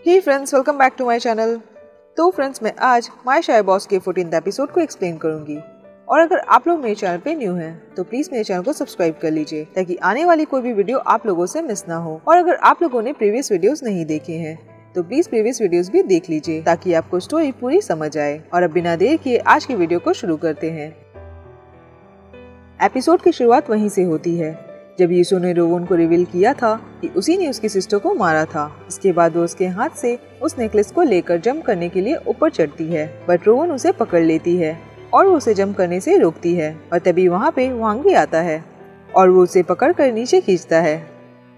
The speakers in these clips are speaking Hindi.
Hey friends, welcome back to my channel. तो फ्रेंड्स, मैं आज माय शाय बॉस के 14th एपिसोड को एक्सप्लेन करूंगी। और अगर आप लोग मेरे चैनल पे न्यू हैं तो प्लीज मेरे चैनल को सब्सक्राइब कर लीजिए ताकि आने वाली कोई भी वीडियो आप लोगों से मिस ना हो। और अगर आप लोगों ने प्रीवियस वीडियोस नहीं देखे हैं तो प्लीज प्रीवियस वीडियोस भी देख लीजिए ताकि आपको स्टोरी पूरी समझ आए। और अब बिना देर किए आज की वीडियो को शुरू करते हैं। एपिसोड की शुरुआत वहीं से होती है जब यीशु ने रोवन को रिवील किया था कि उसी ने उसकी सिस्टर को मारा था। इसके बाद वो उसके हाथ से उस नेकलेस को लेकर जंप करने के लिए ऊपर चढ़ती है, बट रोवन उसे पकड़ लेती है और वो उसे जंप करने से रोकती है। और तभी वहाँ पे वांगी आता है और वो उसे पकड़कर नीचे खींचता है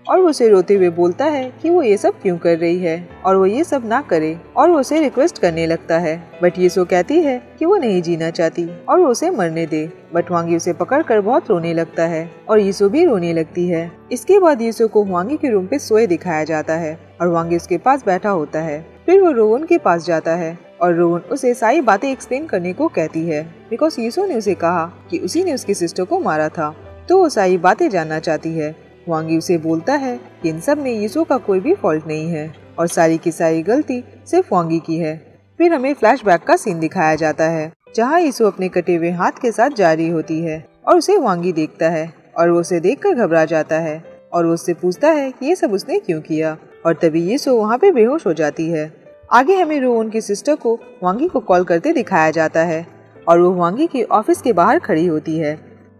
और वो उसे रोते हुए बोलता है कि वो ये सब क्यों कर रही है और वो ये सब ना करे। और वो उसे रिक्वेस्ट करने लगता है, बट यीशु कहती है कि वो नहीं जीना चाहती और वो उसे मरने दे। बट वांगी उसे पकड़कर बहुत रोने लगता है और यीशु भी रोने लगती है। इसके बाद यीशु को वांगी के रूम पे सोए दिखाया जाता है और वांगी उसके पास बैठा होता है। फिर वो रोवन के पास जाता है और रोवन उसे सारी बातें एक्सप्लेन करने को कहती है, बिकॉज यीशु ने उसे कहा कि उसी ने उसकी सिस्टर को मारा था, तो वो सारी बातें जानना चाहती है। वांगी उसे बोलता है कि इन सब में यीशु का कोई भी फॉल्ट नहीं है और सारी की सारी गलती सिर्फ वांगी की है। फिर हमें फ्लैशबैक का सीन दिखाया जाता है जहाँ यीशु अपने कटे हुए हाथ के साथ जा रही होती है और उसे वांगी देखता है और वो उसे देखकर घबरा जाता है और वो उससे पूछता है कि ये सब उसने क्यों किया। और तभी यीशु वहाँ पे बेहोश हो जाती है। आगे हमें रोवन की सिस्टर को वांगी को कॉल करते दिखाया जाता है और वो वांगी के ऑफिस के बाहर खड़ी होती है।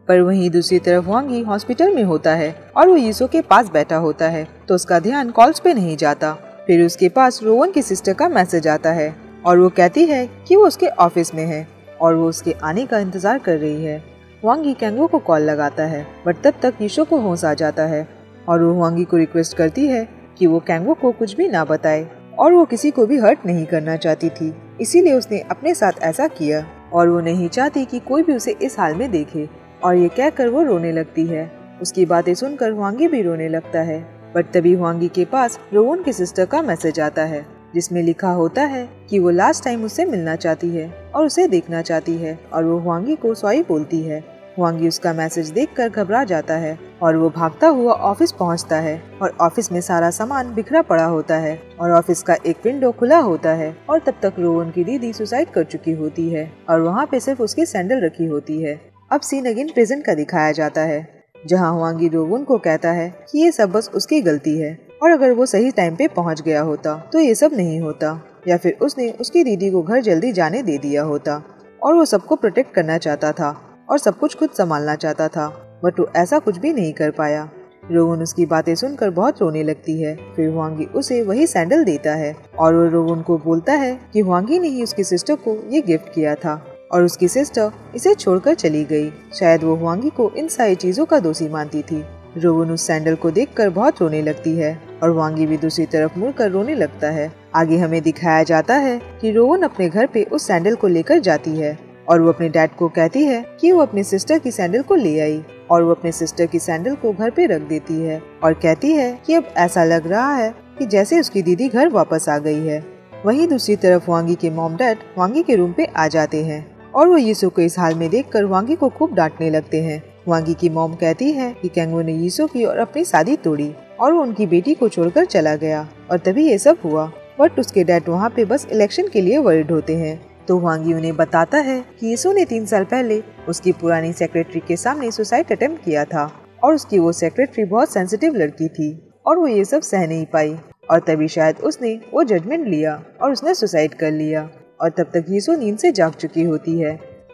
पर वहीं दूसरी तरफ वांगी हॉस्पिटल में होता है और वो यीशु के पास बैठा होता है, तो उसका ध्यान कॉल्स पे नहीं जाता। फिर उसके पास रोवन की सिस्टर का मैसेज आता है और वो कहती है कि वो उसके ऑफिस में है और वो उसके आने का इंतजार कर रही है। वांगी कैंगो को कॉल लगाता है, बट तब तक यीशु को होश आ जाता है और वो वांगी को रिक्वेस्ट करती है कि वो कैंगो को कुछ भी ना बताए और वो किसी को भी हर्ट नहीं करना चाहती थी, इसीलिए उसने अपने साथ ऐसा किया और वो नहीं चाहती कि कोई भी उसे इस हाल में देखे। और ये कहकर वो रोने लगती है। उसकी बातें सुनकर वांगी भी रोने लगता है, बट तभी वांगी के पास रोवन की सिस्टर का मैसेज आता है जिसमें लिखा होता है कि वो लास्ट टाइम उससे मिलना चाहती है और उसे देखना चाहती है और वो वांगी को सॉरी बोलती है। वांगी उसका मैसेज देखकर घबरा जाता है और वो भागता हुआ ऑफिस पहुंचता है और ऑफिस में सारा सामान बिखरा पड़ा होता है और ऑफिस का एक विंडो खुला होता है और तब तक रोवन की दीदी सुसाइड कर चुकी होती है और वहाँ पे सिर्फ उसकी सैंडल रखी होती है। अब सीन अगेन प्रेजेंट का दिखाया जाता है जहाँ वांगी रोवन को कहता है कि ये सब बस उसकी गलती है और अगर वो सही टाइम पे पहुँच गया होता तो ये सब नहीं होता, या फिर उसने उसकी दीदी को घर जल्दी जाने दे दिया होता और वो सबको प्रोटेक्ट करना चाहता था और सब कुछ खुद संभालना चाहता था, बट वो ऐसा कुछ भी नहीं कर पाया। रोवन उसकी बातें सुनकर बहुत रोने लगती है। फिर वांगी उसे वही सैंडल देता है और वो रोवन को बोलता है कि वांगी ने ही उसकी सिस्टर को ये गिफ्ट किया था और उसकी सिस्टर इसे छोड़कर चली गई। शायद वो वांगी को इन सारी चीजों का दोषी मानती थी। रोवन उस सैंडल को देखकर बहुत रोने लगती है और वांगी भी दूसरी तरफ मुड़कर रोने लगता है। आगे हमें दिखाया जाता है कि रोवन अपने घर पे उस सैंडल को लेकर जाती है और वो अपने डैड को कहती है कि वो अपनी सिस्टर की सैंडल को ले आई और वो अपने सिस्टर की सैंडल को घर पे रख देती है और कहती है कि अब ऐसा लग रहा है कि जैसे उसकी दीदी घर वापस आ गई है। वहीं दूसरी तरफ वांगी के मॉम डैड वांगी के रूम पे आ जाते हैं और वो यीशु को इस हाल में देखकर वांगी को खूब डांटने लगते हैं। वांगी की मॉम कहती है कि कैंगो ने यीशु की और अपनी शादी तोड़ी और वो उनकी बेटी को छोड़कर चला गया और तभी ये सब हुआ। बट उसके डैड वहाँ पे बस इलेक्शन के लिए वरीड होते हैं, तो वांगी उन्हें बताता है कि यीशु ने 3 साल पहले उसकी पुरानी सेक्रेटरी के सामने सुसाइड अटेम्प्ट किया था और उसकी वो सेक्रेटरी बहुत सेंसिटिव लड़की थी और वो ये सब सह नहीं पाई और तभी शायद उसने वो जजमेंट लिया और उसने सुसाइड कर लिया। और तब तक यीशु नींद से जाग चुकी होती है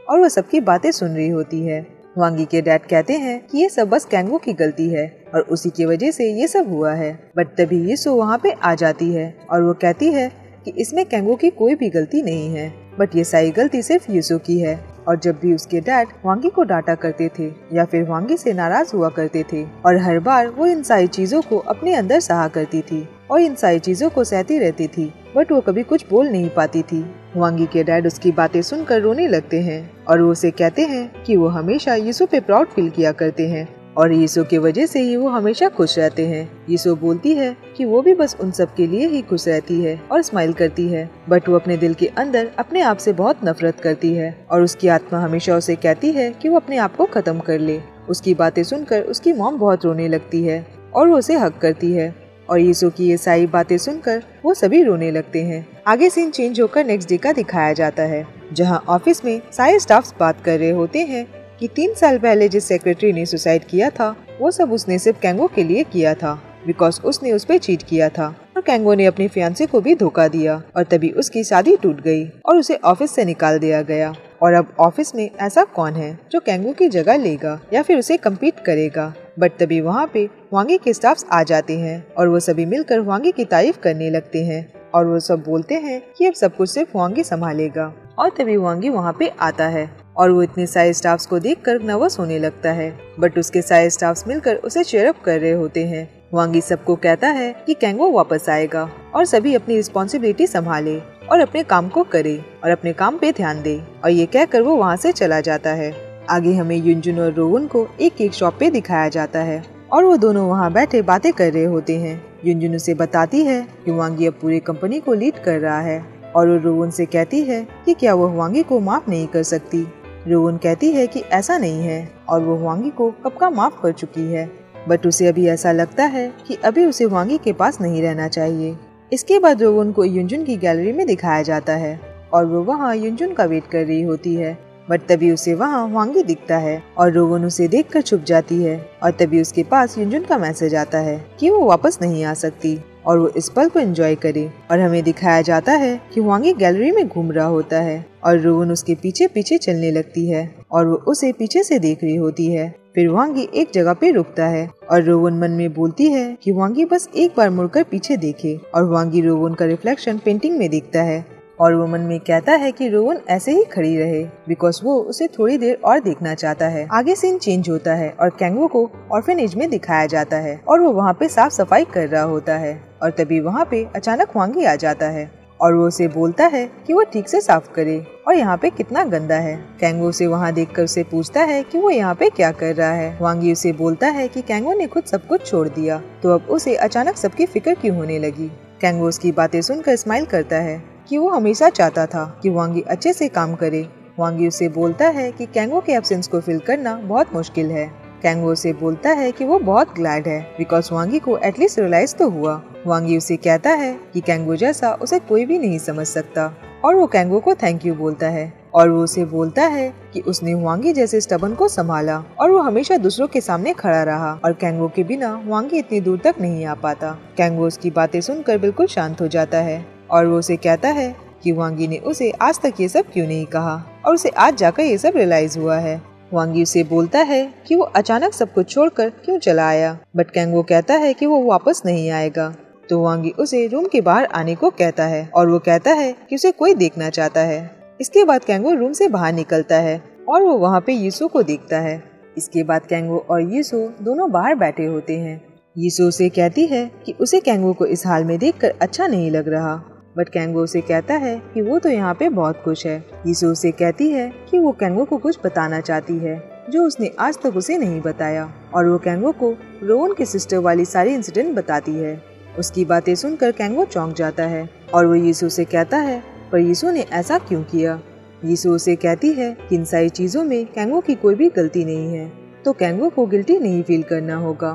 और वो सबकी बातें सुन रही होती है। वांगी के डैड कहते हैं कि ये सब बस कैंगो की गलती है और उसी की वजह से ये सब हुआ है। बट तभी यीशु वहाँ पे आ जाती है और वो कहती है कि इसमें कैंगो की कोई भी गलती नहीं है, बट ये सारी गलती सिर्फ यीशु की है। और जब भी उसके डैड वांगी को डांटा करते थे या फिर वांगी से नाराज हुआ करते थे और हर बार वो इन सारी चीजों को अपने अंदर सहा करती थी और इन सारी चीजों को सहती रहती थी, बट वो कभी कुछ बोल नहीं पाती थी। वांगी के डैड उसकी बातें सुनकर रोने लगते हैं और वो उसे कहते हैं कि वो हमेशा यीशु पे प्राउड फील किया करते हैं और यीशु की वजह से ही वो हमेशा खुश रहते हैं। यीशु बोलती है कि वो भी बस उन सब के लिए ही खुश रहती है और स्माइल करती है, बट वो अपने दिल के अंदर अपने आप से बहुत नफरत करती है और उसकी आत्मा हमेशा उसे कहती है कि वो अपने आप को खत्म कर ले। उसकी बातें सुनकर उसकी मॉम बहुत रोने लगती है और वो उसे हक करती है और यीशु की ये सारी बातें सुनकर वो सभी रोने लगते हैं। आगे सीन चेंज होकर नेक्स्ट डे का दिखाया जाता है, जहाँ ऑफिस में सारे स्टाफ्स बात कर रहे होते हैं कि 3 साल पहले जिस सेक्रेटरी ने सुसाइड किया था वो सब उसने सिर्फ कैंगो के लिए किया था, बिकॉज उसने उस पर चीट किया था और कैंगो ने अपनी फियांसे को भी धोखा दिया और तभी उसकी शादी टूट गई और उसे ऑफिस से निकाल दिया गया। और अब ऑफिस में ऐसा कौन है जो कैंगो की जगह लेगा या फिर उसे कम्पीट करेगा। बट तभी वहाँ पे वांगी के स्टाफ्स आ जाते हैं और वो सभी मिलकर वांगी की तारीफ करने लगते हैं और वो सब बोलते हैं कि अब सब कुछ सिर्फ वांगी संभालेगा। और तभी वांगी वहाँ पे आता है और वो इतने सारे स्टाफ्स को देखकर नर्वस होने लगता है, बट उसके सारे स्टाफ्स मिलकर उसे चीयरअप कर रहे होते हैं। वांगी सबको कहता है कि कैंगो वापस आएगा और सभी अपनी रिस्पॉन्सिबिलिटी संभाले और अपने काम को करे और अपने काम पे ध्यान दे, और ये कहकर वो वहाँ से चला जाता है। आगे हमें युनजुन और रोवन को एक केक शॉप पे दिखाया जाता है और वो दोनों वहाँ बैठे बातें कर रहे होते हैं। युनजुन उसे बताती है कि वांगी अब पूरी कंपनी को लीड कर रहा है और वो रोवन से कहती है कि क्या वो वांगी को माफ नहीं कर सकती। रोवन कहती है कि ऐसा नहीं है और वो वांगी को कब का माफ कर चुकी है, बट उसे अभी ऐसा लगता है कि अभी उसे वांगी के पास नहीं रहना चाहिए। इसके बाद रोवन को युनजुन की गैलरी में दिखाया जाता है और वो वहाँ युनजुन का वेट कर रही होती है, बट तभी उसे वहाँ वांगी दिखता है और रोवन उसे देखकर छुप जाती है और तभी उसके पास युनजुन का मैसेज आता है कि वो वापस नहीं आ सकती और वो इस पल को एंजॉय करे। और हमें दिखाया जाता है कि वांगी गैलरी में घूम रहा होता है और रोवन उसके पीछे पीछे चलने लगती है और वो उसे पीछे से देख रही होती है। फिर वांगी एक जगह पे रुकता है और रोवन मन में बोलती है कि वांगी बस एक बार मुड़कर पीछे देखे, और वांगी रोवन का रिफ्लेक्शन पेंटिंग में दिखता है और वो मन में कहता है कि रोवन ऐसे ही खड़ी रहे बिकॉज वो उसे थोड़ी देर और देखना चाहता है। आगे सीन चेंज होता है और कैंगो को ऑर्फेनेज में दिखाया जाता है और वो वहाँ पे साफ सफाई कर रहा होता है और तभी वहाँ पे अचानक वांगी आ जाता है और वो उसे बोलता है कि वो ठीक से साफ करे और यहाँ पे कितना गंदा है। कैंगो उसे वहाँ देखकर उसे पूछता है कि वो यहाँ पे क्या कर रहा है। वांगी उसे बोलता है कि कैंगो ने खुद सब कुछ छोड़ दिया तो अब उसे अचानक सबकी फिक्र क्यों होने लगी। कैंगो उसकी बातें सुनकर स्माइल करता है कि वो हमेशा चाहता था कि वांगी अच्छे से काम करे। वांगी उसे बोलता है कि कैंगो के एब्सेंस को फिल करना बहुत मुश्किल है। कैंगो उसे बोलता है कि वो बहुत ग्लैड है बिकॉज वांगी को एटलीस्ट रियलाइज तो हुआ। वांगी उसे कहता है कि कैंगो जैसा उसे कोई भी नहीं समझ सकता और वो कैंगो को थैंक यू बोलता है और वो उसे बोलता है कि उसने वांगी जैसे स्टबन को संभाला और वो हमेशा दूसरों के सामने खड़ा रहा और कैंगो के बिना वांगी इतनी दूर तक नहीं आ पाता। कैंगो उसकी बातें सुनकर बिल्कुल शांत हो जाता है और वो उसे कहता है कि वांगी ने उसे आज तक ये सब क्यों नहीं कहा और उसे आज जाकर ये सब रियलाइज हुआ है। वांगी उसे बोलता है कि वो अचानक सब कुछ छोड़कर क्यों चला आया, बट कैंगो कहता है कि वो वापस नहीं आएगा। तो वांगी उसे रूम के बाहर आने को कहता है और वो कहता है कि उसे कोई देखना चाहता है। इसके बाद कैंगो रूम से बाहर निकलता है और वो वहाँ पे यीशु को देखता है। इसके बाद कैंगो और यीशु दोनों बाहर बैठे होते हैं। यीशु उसे कहती है कि उसे कैंगो को इस हाल में देखकर अच्छा नहीं लग रहा, बट कैंगो उसे कहता है कि वो तो यहाँ पे बहुत खुश है। यीशु उसे कहती है कि वो कैंगो को कुछ बताना चाहती है जो उसने आज तक उसे नहीं बताया और वो कैंगो को रोवन के सिस्टर वाली सारी इंसिडेंट बताती है। उसकी बातें सुनकर कैंगो चौंक जाता है और वो यीशु से कहता है पर यीशु ने ऐसा क्यों किया। यीशु उसे कहती है कि इन सारी चीजों में कैंगो की कोई भी गलती नहीं है तो कैंगो को गिल्टी नहीं फील करना होगा,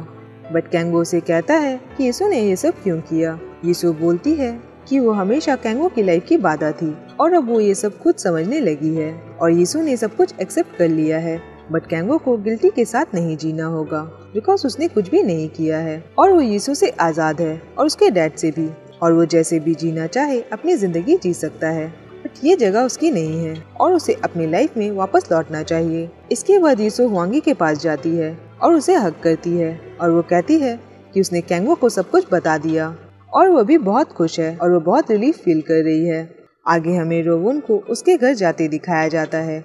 बट कैंगो उसे कहता है कि यीशु ने ये सब क्यों किया। यीशु बोलती है कि वो हमेशा कैंगो की लाइफ की बाधा थी और अब वो ये सब खुद समझने लगी है और यीशु ने सब कुछ एक्सेप्ट कर लिया है, बट कैंगो को गिल्टी के साथ नहीं जीना होगा बिकॉज उसने कुछ भी नहीं किया है और वो यीशु से आजाद है और उसके डैड से भी, और वो जैसे भी जीना चाहे अपनी जिंदगी जी सकता है, बट ये जगह उसकी नहीं है और उसे अपनी लाइफ में वापस लौटना चाहिए। इसके बाद यीशु वांगी के पास जाती है और उसे हक करती है और वो कहती है कि उसने कैंगो को सब कुछ बता दिया और वो भी बहुत खुश है और वो बहुत रिलीफ फील कर रही है। आगे हमें रोवन को उसके घर जाते दिखाया जाता है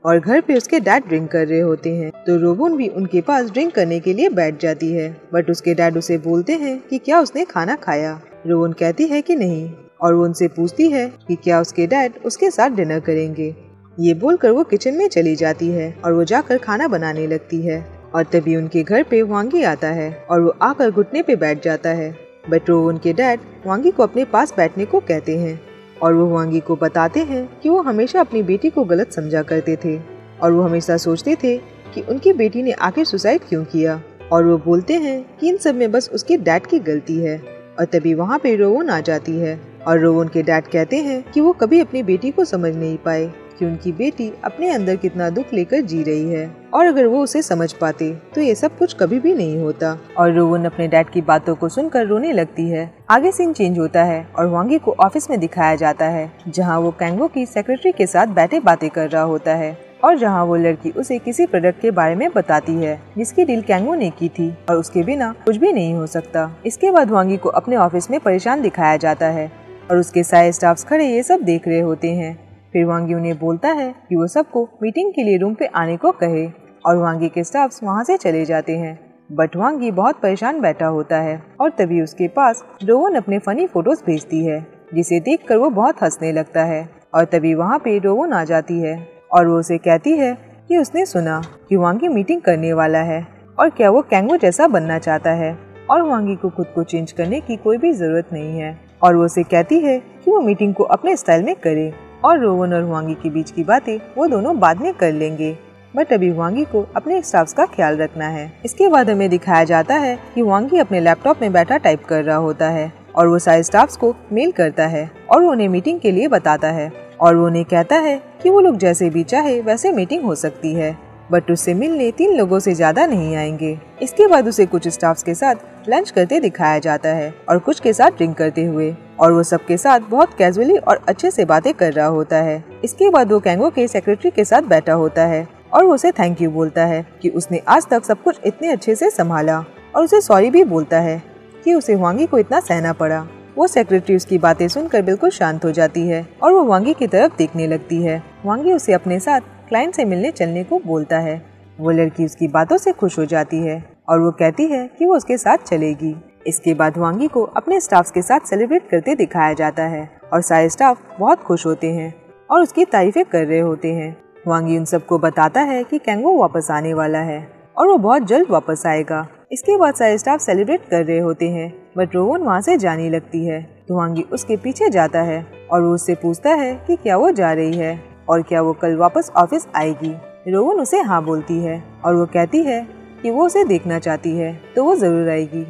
और घर पे उसके डैड ड्रिंक कर रहे होते हैं तो रोवन भी उनके पास ड्रिंक करने के लिए बैठ जाती है, बट उसके डैड उसे बोलते हैं कि क्या उसने खाना खाया। रोवन कहती है कि नहीं और वो उनसे पूछती है कि क्या उसके डैड उसके साथ डिनर करेंगे। ये बोलकर वो किचन में चली जाती है और वो जाकर खाना बनाने लगती है और तभी उनके घर पे वांगी आता है और वो आकर घुटने पे बैठ जाता है, बट रोवन के डैड वांगी को अपने पास बैठने को कहते हैं और वो वांगी को बताते हैं कि वो हमेशा अपनी बेटी को गलत समझा करते थे और वो हमेशा सोचते थे कि उनकी बेटी ने आखिर सुसाइड क्यों किया, और वो बोलते हैं कि इन सब में बस उसके डैड की गलती है और तभी वहाँ पे रोवन आ जाती है और रोवन के डैड कहते हैं कि वो कभी अपनी बेटी को समझ नहीं पाए कि उनकी बेटी अपने अंदर कितना दुख लेकर जी रही है, और अगर वो उसे समझ पाते तो ये सब कुछ कभी भी नहीं होता। और रोवन अपने डैड की बातों को सुनकर रोने लगती है। आगे सीन चेंज होता है और वांगी को ऑफिस में दिखाया जाता है, जहाँ वो कैंगो की सेक्रेटरी के साथ बैठे बातें कर रहा होता है, और जहाँ वो लड़की उसे किसी प्रोडक्ट के बारे में बताती है जिसकी डील कैंगो ने की थी और उसके बिना कुछ भी नहीं हो सकता। इसके बाद वांगी को अपने ऑफिस में परेशान दिखाया जाता है और उसके सारे स्टाफ्स खड़े ये सब देख रहे होते हैं। फिर वांगी उन्हें बोलता है कि वो सबको मीटिंग के लिए रूम पे आने को कहे, और वांगी के स्टाफ्स वहाँ से चले जाते हैं। बट वांगी बहुत परेशान बैठा होता है और तभी उसके पास रोवन अपने फनी फोटोज भेजती है, जिसे देखकर वो बहुत हंसने लगता है। और तभी वहाँ पे रोवन आ जाती है और वो उसे कहती है कि उसने सुना कि वांगी मीटिंग करने वाला है और क्या वो कैंगो जैसा बनना चाहता है, और वांगी को खुद को चेंज करने की कोई भी जरूरत नहीं है। और वो उसे कहती है कि वो मीटिंग को अपने स्टाइल में करे, और रोवन और वांगी के बीच की बातें वो दोनों बाद में कर लेंगे। बट अभी वांगी को अपने स्टाफ्स का ख्याल रखना है। इसके बाद हमें दिखाया जाता है कि वांगी अपने लैपटॉप में बैठा टाइप कर रहा होता है और वो सारे स्टाफ्स को मेल करता है और वो उन्हें मीटिंग के लिए बताता है, और वो उन्हें कहता है कि वो लोग जैसे भी चाहे वैसे मीटिंग हो सकती है, बट उससे मिलने 3 लोगों से ज्यादा नहीं आएंगे। इसके बाद उसे कुछ स्टाफ्स के साथ लंच करते दिखाया जाता है और कुछ के साथ ड्रिंक करते हुए, और वो सबके साथ बहुत कैजुअली और अच्छे से बातें कर रहा होता है। इसके बाद वो कैंगो के सेक्रेटरी के साथ बैठा होता है और वो उसे थैंक यू बोलता है कि उसने आज तक सब कुछ इतने अच्छे से संभाला, और उसे सॉरी भी बोलता है कि उसे वांगी को इतना सहना पड़ा। वो सेक्रेटरी उसकी बातें सुनकर बिल्कुल शांत हो जाती है और वो वांगी की तरफ देखने लगती है। वांगी उसे अपने साथ क्लाइंट से मिलने चलने को बोलता है। वो लड़की उसकी बातों से खुश हो जाती है और वो कहती है कि वो उसके साथ चलेगी। इसके बाद वांगी को अपने स्टाफ के साथ सेलिब्रेट करते दिखाया जाता है और सारे स्टाफ बहुत खुश होते हैं और उसकी तारीफें कर रहे होते हैं। वांगी उन सबको बताता है कि कैंगो वापस आने वाला है और वो बहुत जल्द वापस आएगा। इसके बाद सारे स्टाफ सेलिब्रेट कर रहे होते हैं, बट रोवन वहाँ से जाने लगती है तो वांगी उसके पीछे जाता है और वो उससे पूछता है कि क्या वो जा रही है और क्या वो कल वापस ऑफिस आएगी। रोवन उसे हाँ बोलती है और वो कहती है कि वो उसे देखना चाहती है तो वो जरूर आएगी।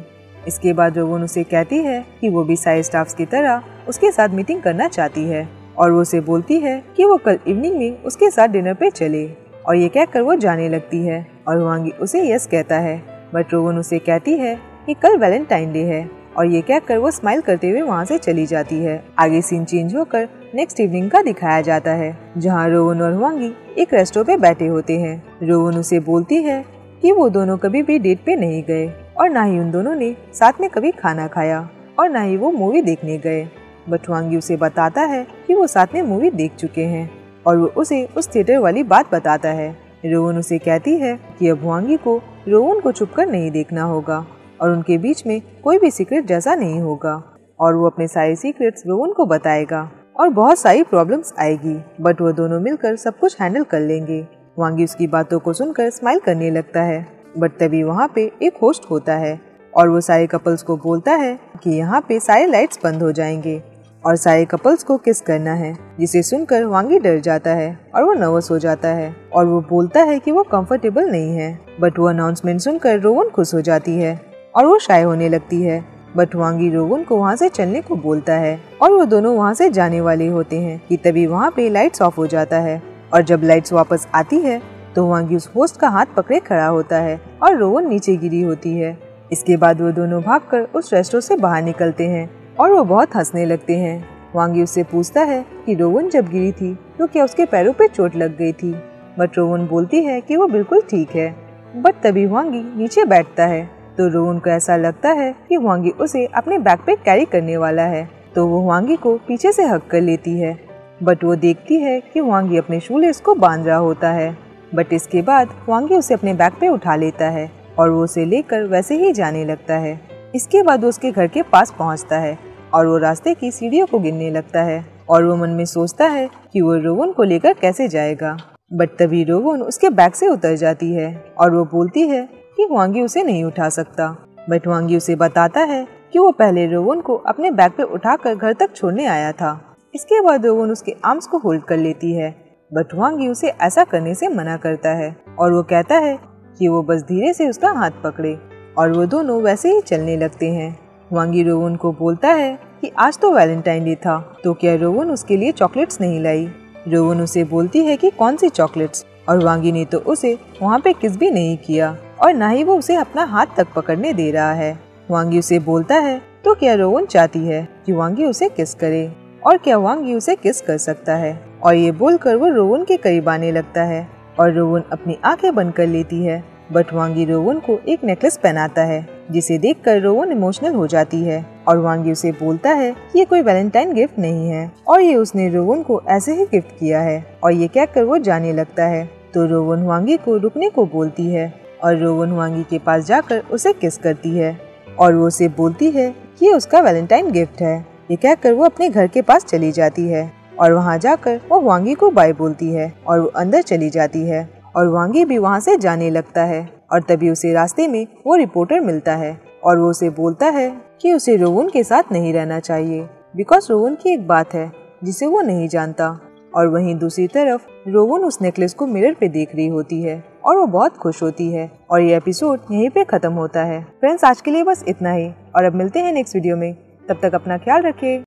इसके बाद रोवन उसे कहती है कि वो भी सारे स्टाफ्स की तरह उसके साथ मीटिंग करना चाहती है, और वो उसे बोलती है कि वो कल इवनिंग में उसके साथ डिनर पे चले, और ये कहकर वो जाने लगती है और वांगी उसे यस कहता है। बट रोवन उसे कहती है कि कल वैलेंटाइन डे है, और ये कहकर वो स्माइल करते हुए वहाँ से चली जाती है। आगे सीन चेंज होकर नेक्स्ट इवनिंग का दिखाया जाता है, जहाँ रोवन और वांगी एक रेस्टोरेंट पे बैठे होते हैं। रोवन उसे बोलती है कि वो दोनों कभी भी डेट पे नहीं गए और ना ही उन दोनों ने साथ में कभी खाना खाया और ना ही वो मूवी देखने गए। बट वांगी उसे बताता है कि वो साथ में मूवी देख चुके हैं और वो उसे उस थिएटर वाली बात बताता है। रोवन उसे कहती है कि अब वांगी को रोवन को छुपकर नहीं देखना होगा और उनके बीच में कोई भी सीक्रेट जैसा नहीं होगा, और वो अपने सारे सीक्रेट्स रोवन को बताएगा और बहुत सारी प्रॉब्लम्स आएगी, बट वो दोनों मिलकर सब कुछ हैंडल कर लेंगे। वांगी उसकी बातों को सुनकर स्माइल करने लगता है, बट तभी वहाँ पे एक होस्ट होता है और वो सारे कपल्स को बोलता है कि यहाँ पे सारे लाइट्स बंद हो जाएंगे और सारे कपल्स को किस करना है, जिसे सुनकर वांगी डर जाता है और वो नर्वस हो जाता है और वो बोलता है कि वो कंफर्टेबल नहीं है। बट वो अनाउंसमेंट सुनकर रोवन खुश हो जाती है और वो शाय होने लगती है। बट वांगी रोवन को वहाँ से चलने को बोलता है और वो दोनों वहाँ से जाने वाले होते हैं कि तभी वहाँ पे लाइट्स ऑफ हो जाता है, और जब लाइट्स वापस आती है तो वांगी उस होस्ट का हाथ पकड़े खड़ा होता है और रोवन नीचे गिरी होती है। इसके बाद वो दोनों भागकर उस रेस्टोरेंट से बाहर निकलते हैं और वो बहुत हंसने लगते हैं। वांगी उससे पूछता है कि रोवन जब गिरी थी तो क्या उसके पैरों पे चोट लग गई थी, बट रोवन बोलती है कि वो बिल्कुल ठीक है। बट तभी वांगी नीचे बैठता है तो रोवन को ऐसा लगता है कि वांगी उसे अपने बैग पे कैरी करने वाला है, तो वो वांगी को पीछे से हक कर लेती है। बट वो देखती है कि वांगी अपने शूलेस को बांध रहा होता है। बट इसके बाद वांगी उसे अपने बैग पे उठा लेता है और वो उसे लेकर वैसे ही जाने लगता है। इसके बाद वो उसके घर के पास पहुंचता है और वो रास्ते की सीढ़ियों को गिनने लगता है और वो मन में सोचता है कि वो रोवन को लेकर कैसे जाएगा। बट तभी रोवन उसके बैग से उतर जाती है और वो बोलती है कि वांगी उसे नहीं उठा सकता। बट वांगी उसे बताता है कि वो पहले रोवन को अपने बैग पे उठाकर घर तक छोड़ने आया था। इसके बाद रोवन उसके आर्म्स को होल्ड कर लेती है, बट वांगी उसे ऐसा करने से मना करता है और वो कहता है कि वो बस धीरे से उसका हाथ पकड़े, और वो दोनों वैसे ही चलने लगते हैं। वांगी रोवन को बोलता है कि आज तो वैलेंटाइन डे था, तो क्या रोवन उसके लिए चॉकलेट्स नहीं लाई। रोवन उसे बोलती है कि कौन सी चॉकलेट्स, और वांगी ने तो उसे वहाँ पे किस भी नहीं किया और ना ही वो उसे अपना हाथ तक पकड़ने दे रहा है। वांगी उसे बोलता है तो क्या रोवन चाहती है कि वांगी उसे किस करे, और क्या वांगी उसे किस कर सकता है। और ये बोलकर वो रोवन के करीब आने लगता है और रोवन अपनी आंखें बंद कर लेती है। बट वांगी रोवन को एक नेकलेस पहनाता है, जिसे देखकर रोवन इमोशनल हो जाती है और वांगी उसे बोलता है कि ये कोई वैलेंटाइन गिफ्ट नहीं है और ये उसने रोवन को ऐसे ही गिफ्ट किया है। और ये कहकर वो जाने लगता है तो रोवन वांगी को रुकने को बोलती है और रोवन वांगी के पास जाकर उसे किस करती है और वो उसे बोलती है कि ये उसका वैलेंटाइन गिफ्ट है। ये कहकर वो अपने घर के पास चली जाती है और वहाँ जाकर वो वांगी को बाय बोलती है और वो अंदर चली जाती है और वांगी भी वहाँ से जाने लगता है। और तभी उसे रास्ते में वो रिपोर्टर मिलता है और वो उसे बोलता है कि उसे रोवन के साथ नहीं रहना चाहिए, बिकॉज रोवन की एक बात है जिसे वो नहीं जानता। और वहीं दूसरी तरफ रोवन उस नेकलेस को मिरर पे देख रही होती है और वो बहुत खुश होती है। और ये एपिसोड यहीं पे खत्म होता है। फ्रेंड्स, आज के लिए बस इतना ही और अब मिलते हैं नेक्स्ट वीडियो में। तब तक अपना ख्याल रखिए।